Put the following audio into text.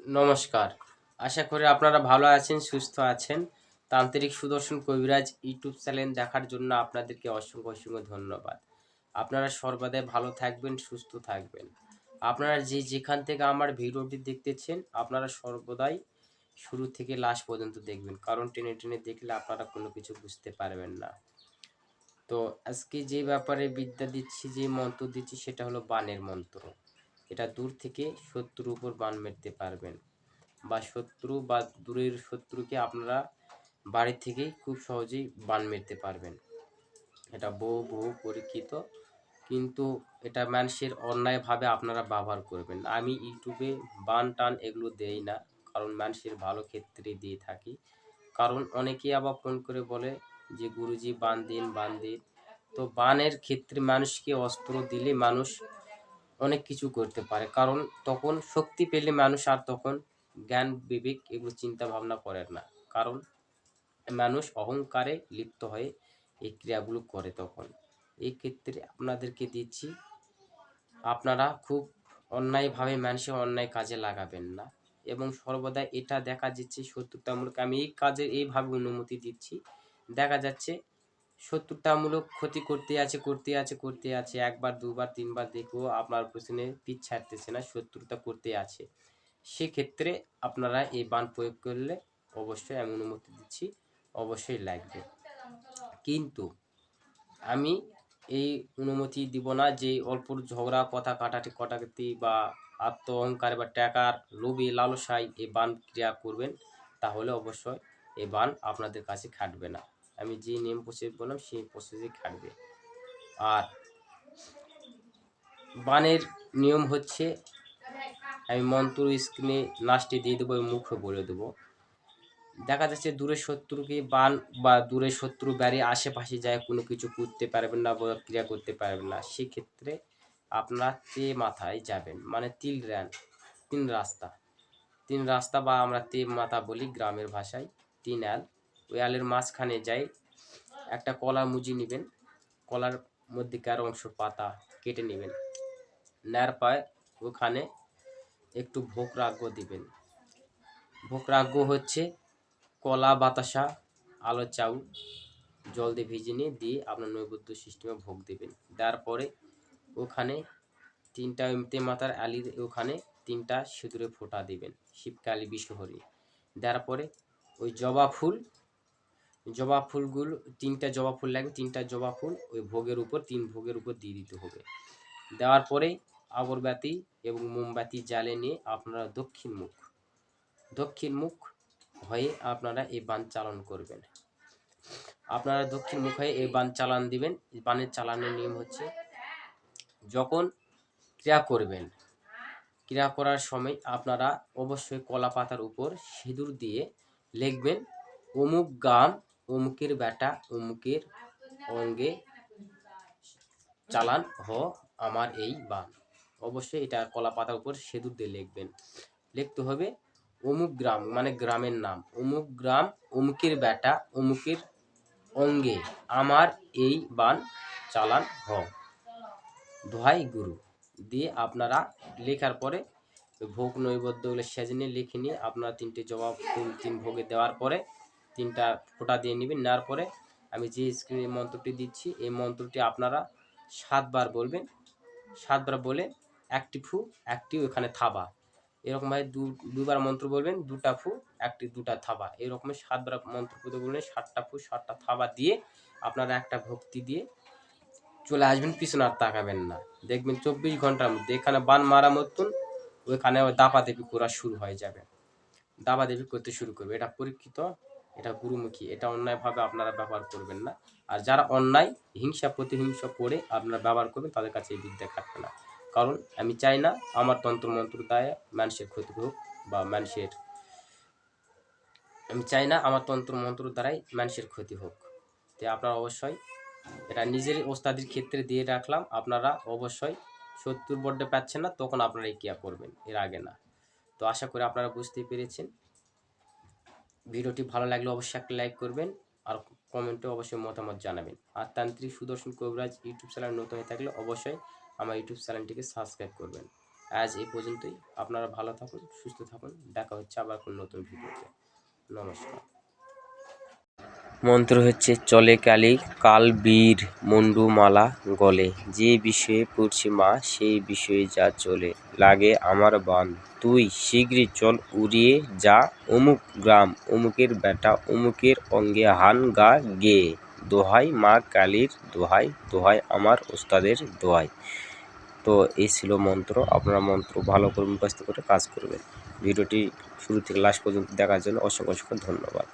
নমস্কার। আশা করি আপনারা ভালো আছেন, সুস্থ আছেন। তান্ত্রিক সুদর্শন কবিরাজ ইউটিউব চ্যানেল দেখার জন্য আপনাদেরকে অসংখ্য ধন্যবাদ। আপনারা সর্বদাই ভালো থাকবেন, সুস্থ থাকবেন। আপনারা যে যেখান থেকে আমার ভিডিওটি দেখতেছেন, আপনারা সর্বদাই শুরু থেকে লাস্ট পর্যন্ত দেখবেন। কারণ টেনে দেখলে আপনারা কোনো কিছু বুঝতে পারবেন না। তো আজকে যে ব্যাপারে বিদ্যা দিচ্ছি, যে মন্ত্র দিচ্ছি সেটা হলো বানের মন্ত্র। এটা দূর থেকে শত্রুর উপর বান মারতে পারবেন। বা শত্রু বা দূরের শত্রুকে আপনারা বাড়ি থেকেই খুব সহজেই বান মেরতে পারবেন। এটা বহু পরীক্ষিত, কিন্তু এটা মানুষের অন্যায়ভাবে আপনারা ব্যবহার করবেন। আমি ইউটিউবে বান টান এগুলো দেই না, কারণ মানুষের ভালো ক্ষেত্রে দিয়ে থাকি। কারণ অনেকেই আবার ফোন করে বলে যে গুরুজি বান দিন। তো বানের ক্ষেত্রে মানুষকে অস্ত্র দিলে মানুষ অনেক কিছু করতে পারে, কারণ তখন শক্তি পেলে মানুষ আর তখন জ্ঞান বিবেক এগুলো চিন্তা ভাবনা করে না। কারণ মানুষ অহংকারে লিপ্ত হয়ে এই ক্রিয়াগুলো করে। তখন এই ক্ষেত্রে আপনাদেরকে দিচ্ছি, আপনারা খুব অন্যায়ভাবে মানুষের অন্যায় কাজে লাগাবেন না। এবং সর্বদা এটা দেখা যাচ্ছে শত্রুতামূলক, আমি এই কাজে এইভাবে অনুমতি দিচ্ছি। দেখা যাচ্ছে শত্রুতামূলক ক্ষতি করতে আছে, একবার দুবার তিনবার দেখবো আপনার পেছনে পিছ ছাড়তেছে না, শত্রুতা করতে আছে। সেক্ষেত্রে আপনারা এই বান প্রয়োগ করলে অবশ্যই আমি অনুমতি দিচ্ছি, অবশ্যই লাগবে। কিন্তু আমি এই অনুমতি দিব না যে অল্প ঝগড়া কথা কাটাকাটি বা আত্ম অহংকার বা টাকার লোভে লালসায় এই বান ক্রিয়া করবেন, তাহলে অবশ্যই এই বান আপনাদের কাছে খাটবে না। আমি যে নিয়ম প্রসেস বললাম সেই প্রসেসে খাটবে। আর বানের নিয়ম হচ্ছে, আমি মন্ত্র স্ক্রিনে লাস্টে দিয়ে দেবো, মুখে বলে দেবো। দেখা যাচ্ছে দূরের শত্রুকে বান বা দূরের শত্রু বাড়ির আশেপাশে যায় কোনো কিছু করতে পারবেন না বা ক্রিয়া করতে পারবেন না। সেক্ষেত্রে আপনার তে মাথায় যাবেন, মানে তিন রাস্তা বা আমরা তে মাথা বলি গ্রামের ভাষায়। তিন আল, ওই আলের মাঝখানে যাই একটা কলার মুজি নেবেন, কলার মধ্যেকার অংশ পাতা কেটে নেবেন, নেয়ার পায় ওখানে একটু ভোগ রাগ্য দিবেন। ভোগ রাগ্য হচ্ছে কলা, বাতাসা, আলো, চাউল জল দিয়ে ভিজিয়ে নিয়ে দিয়ে আপনার নৈবেদ্য সিস্টেমে ভোগ দেবেন। দেওয়ার পরে ওখানে তিনটা এমতে মাতার আলির ওখানে তিনটা সিঁদুরে ফোঁটা দিবেন, শিবকালী বিশ্বহরি। দেওয়ার পরে ওই জবা ফুলগুলো তিনটা জবা ফুল লাগবে, তিনটা জবা ফুল ওই ভোগের উপর ভোগের উপর দিয়ে দিতে হবে। দেওয়ার পরে আগরবাতি এবং মোমবাতি জ্বালে নিয়ে আপনারা দক্ষিণ মুখ হয়ে আপনারা এই বান চালন করবেন। আপনারা দক্ষিণ মুখ হয়ে এই বান চালান দিবেন। বানের চালানের নিয়ম হচ্ছে, যখন ক্রিয়া করবেন, ক্রিয়া করার সময় আপনারা অবশ্যই কলা পাতার উপর সিঁদুর দিয়ে লিখবেন, অমুক গাম, অমুকের বেটা, অমুকের অঙ্গে চালান হ আমার এই বান। অবশ্যই এটা কলা পাতার উপর সিঁদুর দিয়ে লিখবেন। লিখতে হবে অমুক গ্রাম, মানে গ্রামের নাম, অমুক গ্রাম, অমুকের বেটা, অমুকের অঙ্গে আমার এই বান চালান হ, দোহাই গুরু। দিয়ে আপনারা লেখার পরে ভোগ নৈবেদ্যগুলো সেজে নিয়ে লিখে নিয়ে আপনারা তিনটে জবা ফুল তিন ভোগে দেওয়ার পরে তিনটা ফোঁটা দিয়ে নেবেন। নেওয়ার পরে আমি যে স্ক্রিনে মন্ত্রটি দিচ্ছি এই মন্ত্রটি আপনারা 7 বার বলবেন। 7 বার বলে একটি ওখানে থাবা, এরকমভাবে দুবার মন্ত্র বলবেন, দুটা ফু দুটা থাবা, এরকম 7 বার মন্ত্র পুজো বলবেন, 7টা ফু 7টা থাবা দিয়ে আপনারা একটা ভক্তি দিয়ে চলে আসবেন, পিছনে আর তাকাবেন না। দেখবেন 24 ঘন্টার মধ্যে এখানে বান মারা মতন ওইখানে দাপাদাপি করা শুরু হয়ে যাবে, দাপাদাপি করতে শুরু করবে। এটা পরীক্ষিত, এটা গুরুমুখী, এটা অন্যায়ভাবে আপনারা ব্যবহার করবেন না। আর যারা অন্যায় হিংসা প্রতিহিংসা করে আপনারা ব্যবহার করবেন, তাদের কাছে এই বিদ্যা খাটবে না। কারণ আমি চাই না আমার তন্ত্রমন্ত্র দ্বারা মানুষের ক্ষতি হোক, বা আমি চাই না আমার তন্ত্রমন্ত্র দ্বারাই মানুষের ক্ষতি হোক। তাই আপনারা অবশ্যই এটা নিজের ওস্তাদির ক্ষেত্রে দিয়ে রাখলাম। আপনারা অবশ্যই 70 বড্ডে পাচ্ছেন না, তখন আপনারা এই ক্রিয়া করবেন, এর আগে না। তো আশা করি আপনারা বুঝতে পেরেছেন। ভিডিওটি ভালো লাগলে অবশ্যই একটা লাইক করবেন, আর কমেন্টে অবশ্যই মতামত জানাবেন। আর তান্ত্রিক সুদর্শন কবিরাজ ইউটিউব চ্যানেল নতুন হয়ে থাকলে অবশ্যই আমার ইউটিউব চ্যানেলটিকে সাবস্ক্রাইব করবেন। আজ এই পর্যন্তই। আপনারা ভালো থাকুন, সুস্থ থাকুন। দেখা হচ্ছে আবার কোনো নতুন ভিডিওতে। নমস্কার। মন্ত্র হচ্ছে চলে কালি কাল বীর মুন্ডুমালা গলে, যে বিষয়ে পড়ছি মা সেই বিষয়ে যা চলে লাগে আমার বান, তুই শীঘ্রই চল উড়িয়ে যা অমুক গ্রাম, অমুকের বেটা অমুকের অঙ্গে হান গা গে, দোহাই মা কালীর দোহাই, দোহাই আমার ওস্তাদের দোহাই। তো এই ছিল মন্ত্র। আপনারা মন্ত্র ভালো করে মুখস্থ করে কাজ করবেন। ভিডিওটি শুরু থেকে লাস্ট পর্যন্ত দেখার জন্য অসংখ্য অসংখ্য ধন্যবাদ।